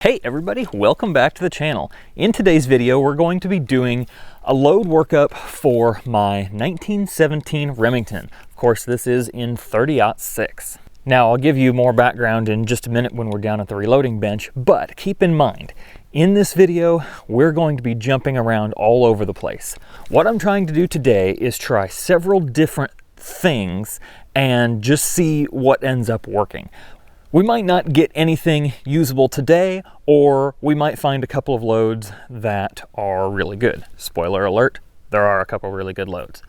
Hey everybody, welcome back to the channel. In today's video, we're going to be doing a load workup for my 1917 Remington. Of course, this is in 30-06. Now, I'll give you more background in just a minute when we're down at the reloading bench, but keep in mind, in this video, we're going to be jumping around all over the place. What I'm trying to do today is try several different things and just see what ends up working. We might not get anything usable today, or we might find a couple of loads that are really good. Spoiler alert, there are a couple really good loads.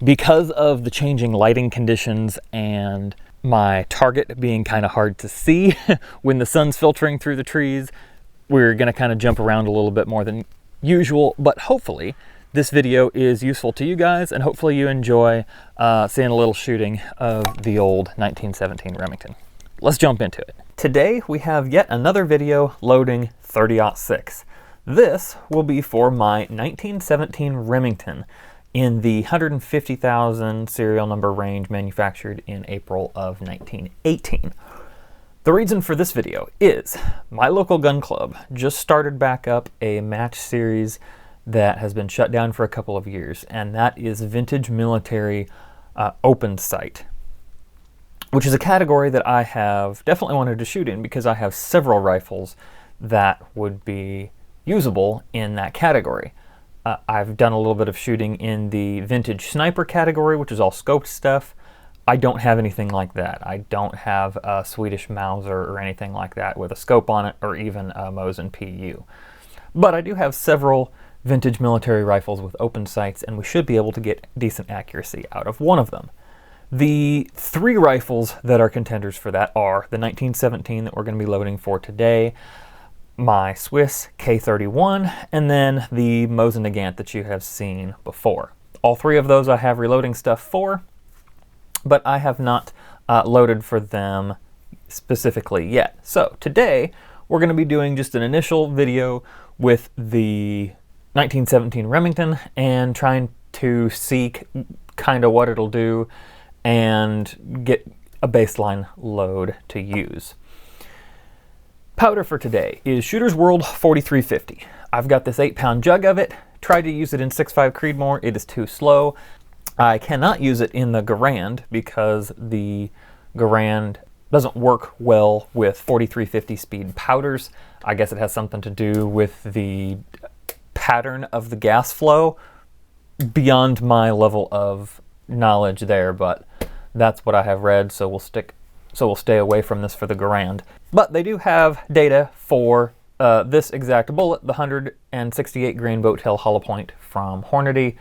Because of the changing lighting conditions and my target being kind of hard to see when the sun's filtering through the trees, we're going to kind of jump around a little bit more than usual, but hopefully this video is useful to you guys, and hopefully you enjoy seeing a little shooting of the old 1917 Remington. Let's jump into it. Today we have yet another video loading 30-06. This will be for my 1917 Remington in the 150,000 serial number range, manufactured in April of 1918. The reason for this video is my local gun club just started back up a match series that has been shut down for a couple of years, and that is vintage military open sight, which is a category that I have definitely wanted to shoot in because I have several rifles that would be usable in that category. I've done a little bit of shooting in the vintage sniper category, which is all scoped stuff. I don't have anything like that. I don't have a Swedish Mauser or anything like that with a scope on it, or even a Mosin PU. But I do have several vintage military rifles with open sights, and we should be able to get decent accuracy out of one of them. The three rifles that are contenders for that are the 1917 that we're going to be loading for today, my Swiss K31, and then the Mosin Nagant that you have seen before. All three of those I have reloading stuff for, but I have not loaded for them specifically yet. So today we're going to be doing just an initial video with the 1917 Remington and trying to see kind of what it'll do and get a baseline load to use. Powder for today is Shooter's World 4350. I've got this 8-pound jug of it. Tried to use it in 6.5 Creedmoor. It is too slow. I cannot use it in the Garand because the Garand doesn't work well with 4350 speed powders. I guess it has something to do with the pattern of the gas flow, beyond my level of knowledge there, but that's what I have read, so we'll stay away from this for the Garand. But they do have data for this exact bullet, the 168 grain boat tail hollow point from Hornady,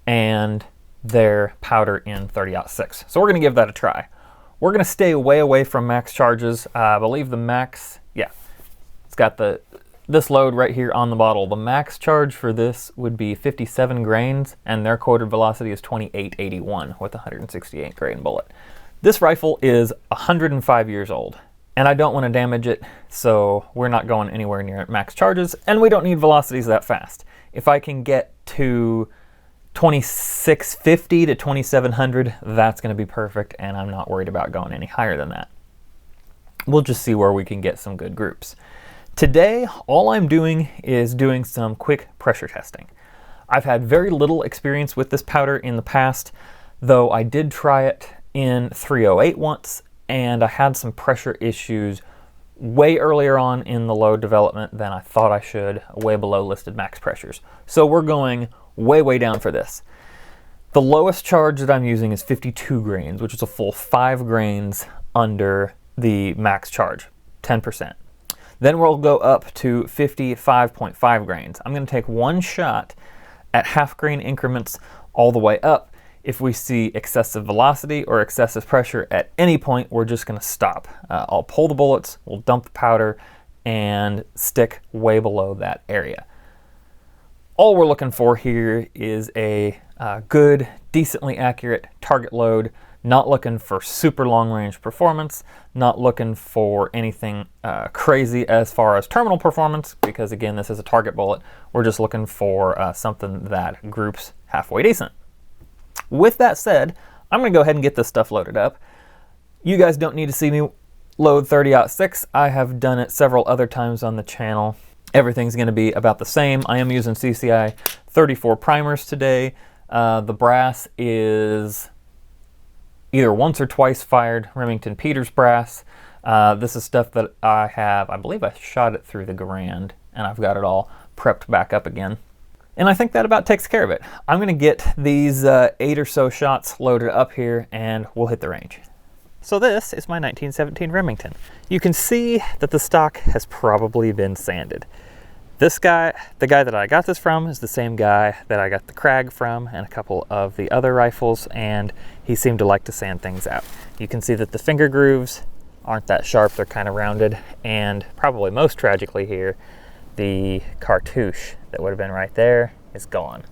and their powder in 30-06. So we're going to give that a try. We're going to stay way away from max charges. I believe the max, yeah, it's got this load right here on the bottle. The max charge for this would be 57 grains, and their quoted velocity is 2881 with a 168 grain bullet. This rifle is 105 years old, and I don't want to damage it, so we're not going anywhere near max charges, and we don't need velocities that fast. If I can get to 2650 to 2700, that's going to be perfect, and I'm not worried about going any higher than that. We'll just see where we can get some good groups. Today, all I'm doing is doing some quick pressure testing. I've had very little experience with this powder in the past, though I did try it in 308 once, and I had some pressure issues way earlier on in the load development than I thought I should, way below listed max pressures. So we're going way down for this. The lowest charge that I'm using is 52 grains, which is a full 5 grains under the max charge, 10%. Then we'll go up to 55.5 grains. I'm going to take one shot at half grain increments all the way up. If we see excessive velocity or excessive pressure at any point, we're just going to stop. I'll pull the bullets, we'll dump the powder, and stick way below that area. All we're looking for here is a good, decently accurate target load. Not looking for super long range performance, not looking for anything crazy as far as terminal performance, because again, this is a target bullet. We're just looking for something that groups halfway decent. With that said, I'm going to go ahead and get this stuff loaded up. You guys don't need to see me load 30-06. I have done it several other times on the channel. Everything's going to be about the same. I am using CCI 34 primers today. The brass is either once or twice fired Remington Peters brass. This is stuff that I believe I shot it through the Garand, and I've got it all prepped back up again. And I think that about takes care of it. I'm going to get these 8 or so shots loaded up here, and we'll hit the range. So this is my 1917 Remington. You can see that the stock has probably been sanded. This guy, the guy that I got this from, is the same guy that I got the Krag from and a couple of the other rifles, and he seemed to like to sand things out. You can see that the finger grooves aren't that sharp, they're kind of rounded, and probably most tragically here, the cartouche that would have been right there is gone.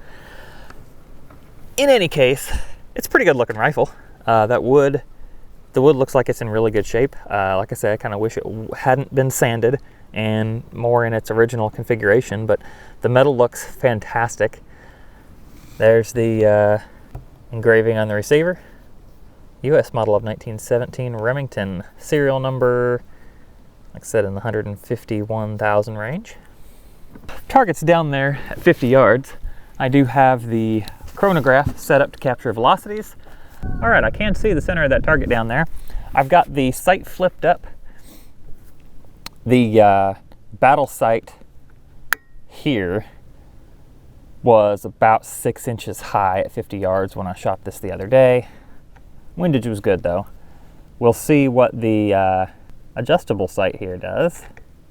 In any case, it's a pretty good looking rifle. The wood looks like it's in really good shape. Like I said, I kind of wish it hadn't been sanded and more in its original configuration, but the metal looks fantastic. There's the engraving on the receiver. US model of 1917 Remington, serial number, like I said, in the 151,000 range. Target's down there at 50 yards. I do have the chronograph set up to capture velocities. All right, I can see the center of that target down there. I've got the sight flipped up. The battle sight here was about 6 inches high at 50 yards when I shot this the other day. Windage was good though. We'll see what the adjustable sight here does,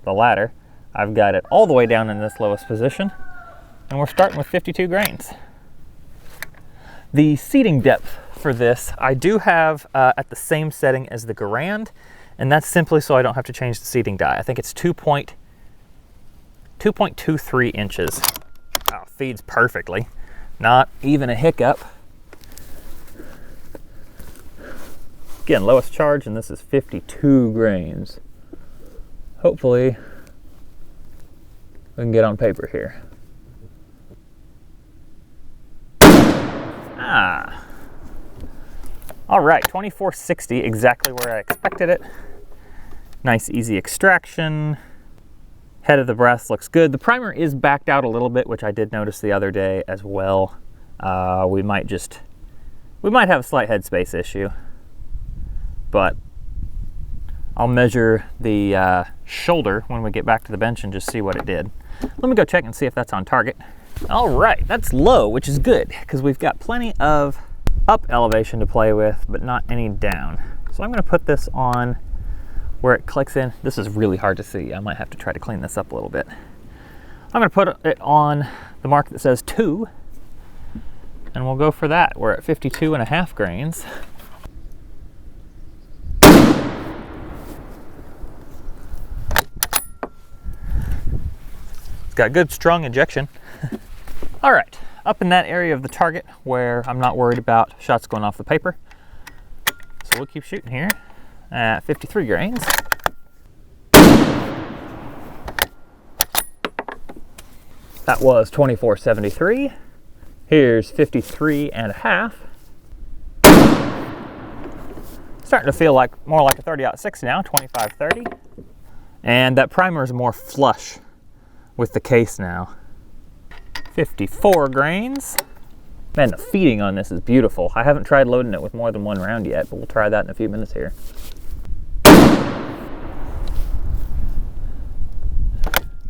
the ladder. I've got it all the way down in this lowest position, and we're starting with 52 grains. The seating depth for this, I do have at the same setting as the Garand, and that's simply so I don't have to change the seating die. I think it's 2.23 inches. Oh, feeds perfectly. Not even a hiccup. Again, lowest charge, and this is 52 grains. Hopefully, we can get on paper here. All right, 2460, exactly where I expected it. Nice, easy extraction. Head of the brass looks good. The primer is backed out a little bit, which I did notice the other day as well. We might have a slight headspace issue, but I'll measure the shoulder when we get back to the bench and just see what it did. Let me go check and see if that's on target. All right, that's low, which is good because we've got plenty of up elevation to play with, but not any down. So I'm going to put this on where it clicks in. This is really hard to see. I might have to try to clean this up a little bit. I'm going to put it on the mark that says 2, and we'll go for that. We're at 52.5 grains. It's got good strong injection. All right, up in that area of the target where I'm not worried about shots going off the paper. So we'll keep shooting here at 53 grains. That was 2473. Here's 53.5. Starting to feel like more like a 30-06 now, 2530. And that primer is more flush with the case now. 54 grains. Man, the feeding on this is beautiful. I haven't tried loading it with more than one round yet, but we'll try that in a few minutes here.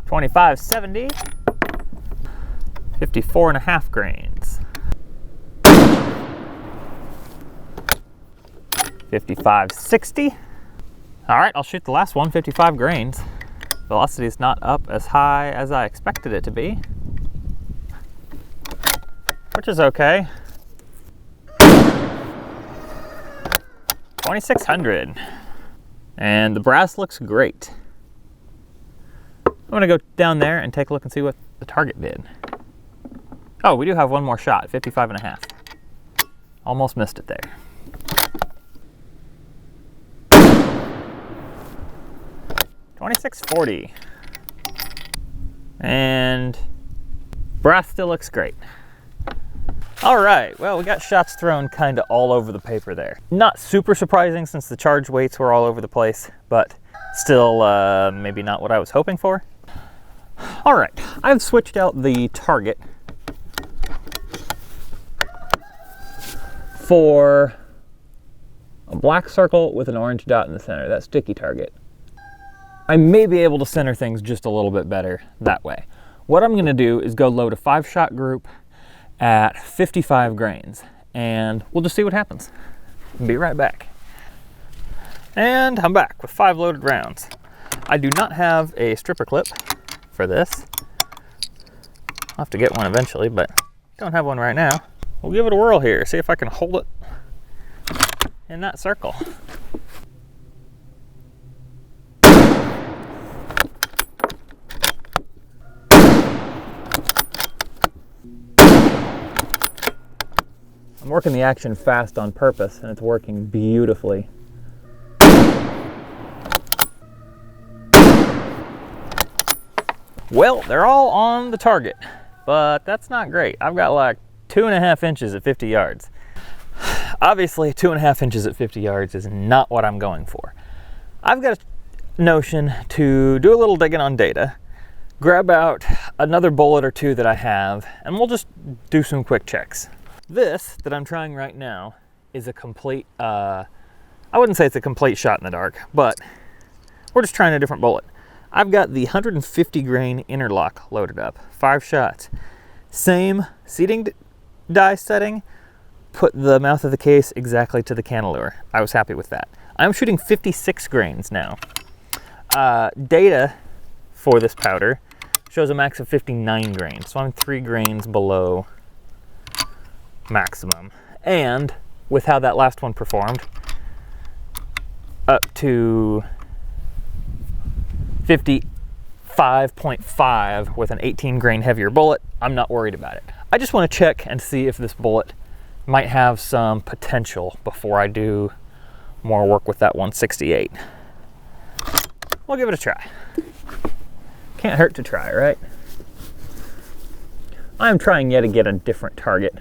2570. 54.5 grains. 5560. All right, I'll shoot the last one, 55 grains. Velocity is not up as high as I expected it to be, which is okay. 2600. And the brass looks great. I'm gonna go down there and take a look and see what the target did. Oh, we do have one more shot, 55.5. Almost missed it there. $26.40. And brass still looks great. All right, well, we got shots thrown kind of all over the paper there. Not super surprising since the charge weights were all over the place, but still maybe not what I was hoping for. All right, I've switched out the target for a black circle with an orange dot in the center, that sticky target. I may be able to center things just a little bit better that way. What I'm gonna do is go load a 5-shot group at 55 grains, and we'll just see what happens. Be right back. And I'm back with 5 loaded rounds. I do not have a stripper clip for this. I'll have to get one eventually, but don't have one right now. We'll give it a whirl here, see if I can hold it in that circle. I'm working the action fast on purpose, and it's working beautifully. Well, they're all on the target, but that's not great. I've got like 2.5 inches at 50 yards. Obviously, 2.5 inches at 50 yards is not what I'm going for. I've got a notion to do a little digging on data, grab out another bullet or two that I have, and we'll just do some quick checks. This that I'm trying right now is a complete, I wouldn't say it's a complete shot in the dark, but we're just trying a different bullet. I've got the 150 grain interlock loaded up, 5 shots. Same seating die setting, put the mouth of the case exactly to the cantilever. I was happy with that. I'm shooting 56 grains now. Data for this powder shows a max of 59 grains, so I'm 3 grains below maximum. And with how that last one performed, up to 55.5 with an 18 grain heavier bullet, I'm not worried about it. I just want to check and see if this bullet might have some potential before I do more work with that 168. We'll give it a try. Can't hurt to try, right? I'm trying yet again a different target.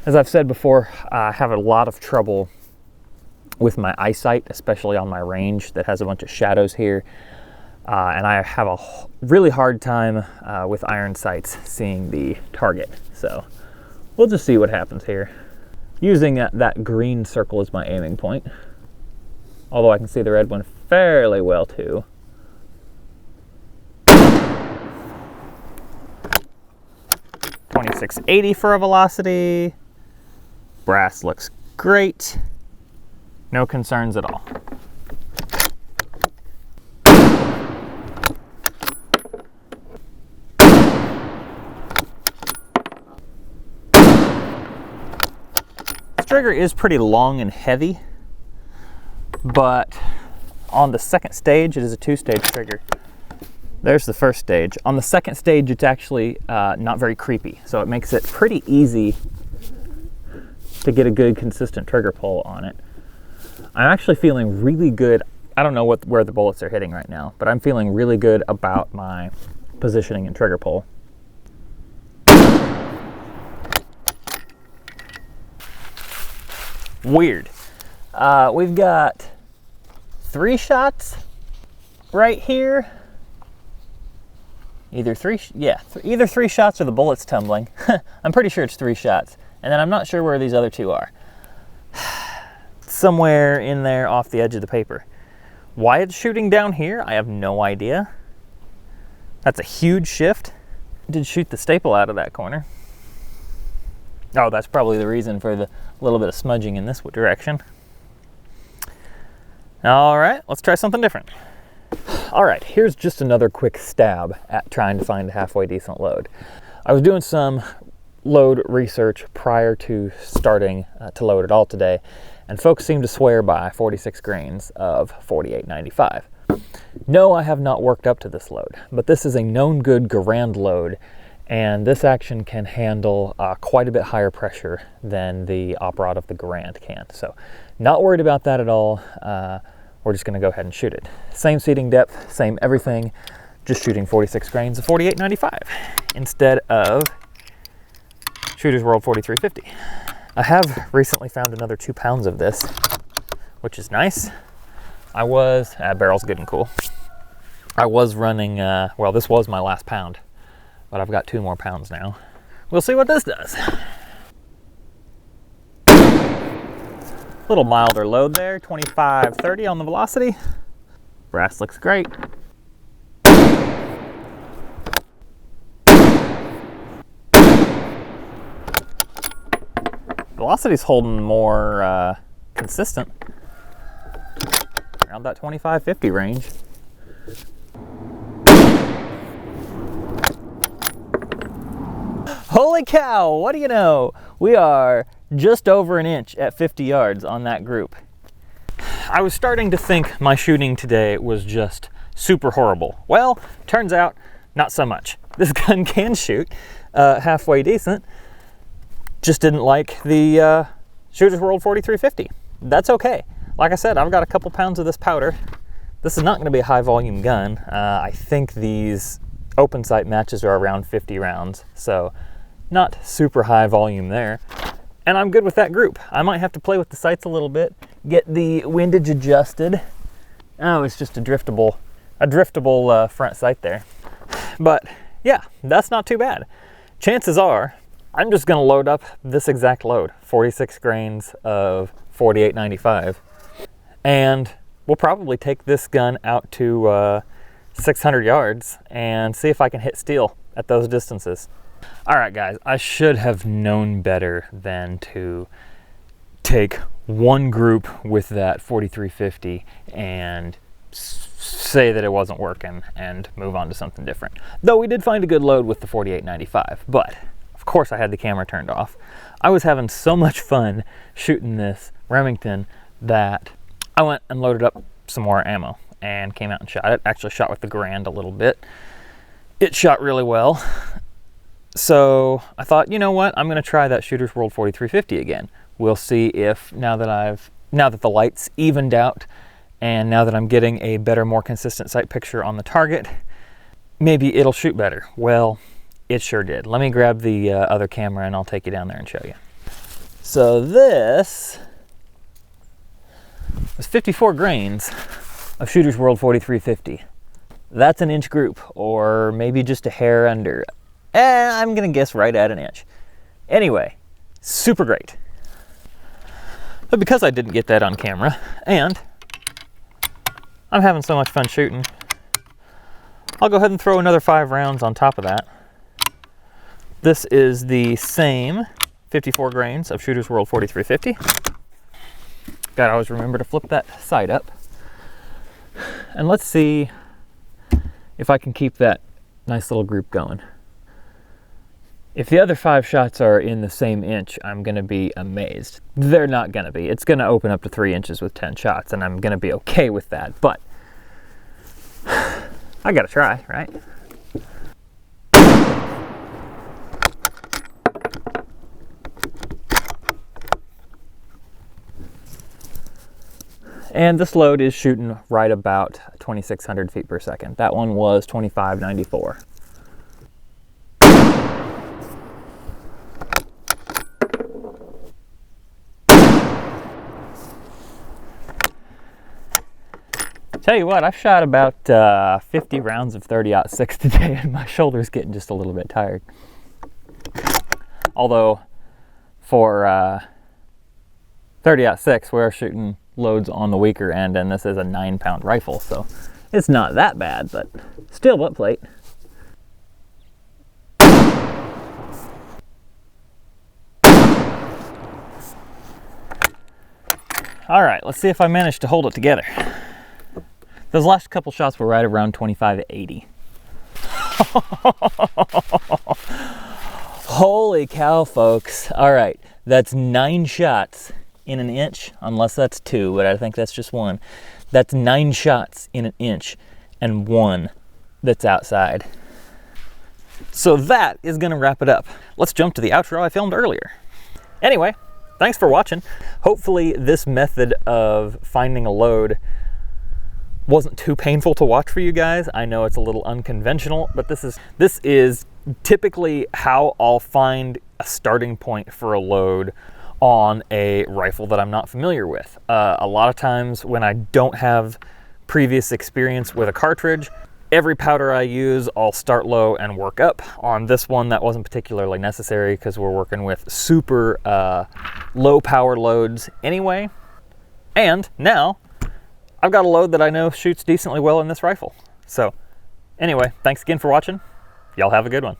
As I've said before, I have a lot of trouble with my eyesight, especially on my range that has a bunch of shadows here. And I have a really hard time with iron sights seeing the target. So we'll just see what happens here. Using that green circle as my aiming point. Although I can see the red one fairly well too. .2680 for a velocity. Brass looks great. No concerns at all. This trigger is pretty long and heavy, but on the second stage, it is a 2-stage trigger. There's the first stage. On the second stage, it's actually not very creepy, so it makes it pretty easy to get a good consistent trigger pull on it. I'm actually feeling really good. I don't know where the bullets are hitting right now, but I'm feeling really good about my positioning and trigger pull. Weird. We've got 3 shots right here. Either 3 shots or the bullet's tumbling. I'm pretty sure it's 3 shots. And then I'm not sure where these other 2 are. Somewhere in there off the edge of the paper. Why it's shooting down here, I have no idea. That's a huge shift. Did shoot the staple out of that corner. Oh, that's probably the reason for the little bit of smudging in this direction. All right, let's try something different. All right, here's just another quick stab at trying to find a halfway decent load. I was doing some load research prior to starting to load at all today, and folks seem to swear by 46 grains of 48.95. No, I have not worked up to this load, but this is a known good Garand load, and this action can handle quite a bit higher pressure than the op rod of the Garand can. So not worried about that at all. We're just gonna go ahead and shoot it. Same seating depth, same everything, just shooting 46 grains of 48.95 instead of Shooter's World 4350. I have recently found another 2 pounds of this, which is nice. Barrel's good and cool. I was running, well, this was my last pound, but I've got 2 more pounds now. We'll see what this does. Little milder load there, 25-30 on the velocity. Brass looks great. Velocity's holding more consistent, around that 25-50 range. Holy cow, what do you know? We are just over an inch at 50 yards on that group. I was starting to think my shooting today was just super horrible. Well, turns out not so much. This gun can shoot halfway decent. Just didn't like the Shooter's World 4350. That's okay. Like I said, I've got a couple pounds of this powder. This is not going to be a high volume gun. I think these open sight matches are around 50 rounds, so not super high volume there. And I'm good with that group. I might have to play with the sights a little bit, get the windage adjusted. Oh, it's just a driftable front sight there. But yeah, that's not too bad. Chances are, I'm just gonna load up this exact load, 46 grains of 4895, and we'll probably take this gun out to 600 yards and see if I can hit steel at those distances. All right, guys, I should have known better than to take one group with that 4350 and say that it wasn't working and move on to something different. Though we did find a good load with the 4895, but of course I had the camera turned off. I was having so much fun shooting this Remington that I went and loaded up some more ammo and came out and shot it. Actually shot with the Garand a little bit. It shot really well. So I thought, you know what, I'm gonna try that Shooter's World 4350 again. We'll see if now that the light's evened out and now that I'm getting a better, more consistent sight picture on the target, maybe it'll shoot better. Well, it sure did. Let me grab the other camera and I'll take you down there and show you. So this was 54 grains of Shooter's World 4350. That's an inch group, or maybe just a hair under. I'm gonna guess right at an inch. Anyway, super great. But because I didn't get that on camera, and I'm having so much fun shooting, I'll go ahead and throw another 5 rounds on top of that. This is the same 54 grains of Shooter's World 4350. Gotta always remember to flip that sight up. And let's see if I can keep that nice little group going. If the other 5 shots are in the same inch, I'm gonna be amazed. They're not gonna be. It's gonna open up to 3 inches with 10 shots, and I'm gonna be okay with that, but I gotta try, right? And this load is shooting right about 2,600 feet per second. That one was 2594. Tell you what, I've shot about 50 rounds of 30-06 today, and my shoulder's getting just a little bit tired. Although for 30-06, we're shooting loads on the weaker end, and this is a 9-pound rifle, so it's not that bad, but still butt plate. All right, let's see if I managed to hold it together. Those last couple shots were right around 25 to 80. Holy cow, folks. All right, that's 9 shots in an inch, unless that's 2, but I think that's just 1. That's 9 shots in an inch and 1 that's outside. So that is gonna wrap it up. Let's jump to the outro I filmed earlier. Anyway, thanks for watching. Hopefully this method of finding a load wasn't too painful to watch for you guys. I know it's a little unconventional, but this is typically how I'll find a starting point for a load on a rifle that I'm not familiar with. A lot of times when I don't have previous experience with a cartridge, every powder I use, I'll start low and work up. On this one, that wasn't particularly necessary because we're working with super low power loads anyway. And now I've got a load that I know shoots decently well in this rifle. So anyway, thanks again for watching. Y'all have a good one.